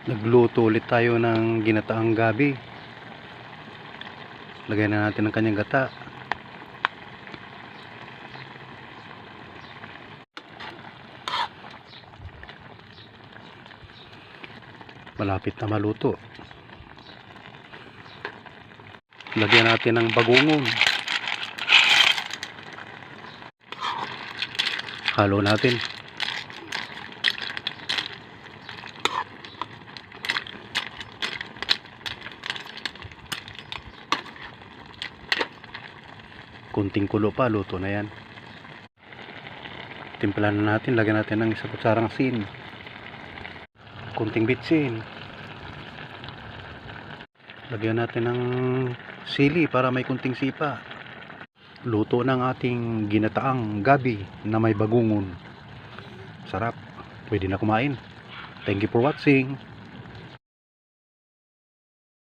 Nagluto ulit tayo ng ginataang gabi. Lagyan na natin ng kanyang gata. Malapit na maluto. Lagyan natin ng bagoong. Halo natin. Kunting kulo pa, luto na yan. Timplahan na natin, lagyan natin ng isang kutsarang asin. Kunting bitsin. Lagyan natin ng sili para may kunting sipa. Luto ng ating ginataang gabi na may bagungon. Sarap. Pwede na kumain. Thank you for watching.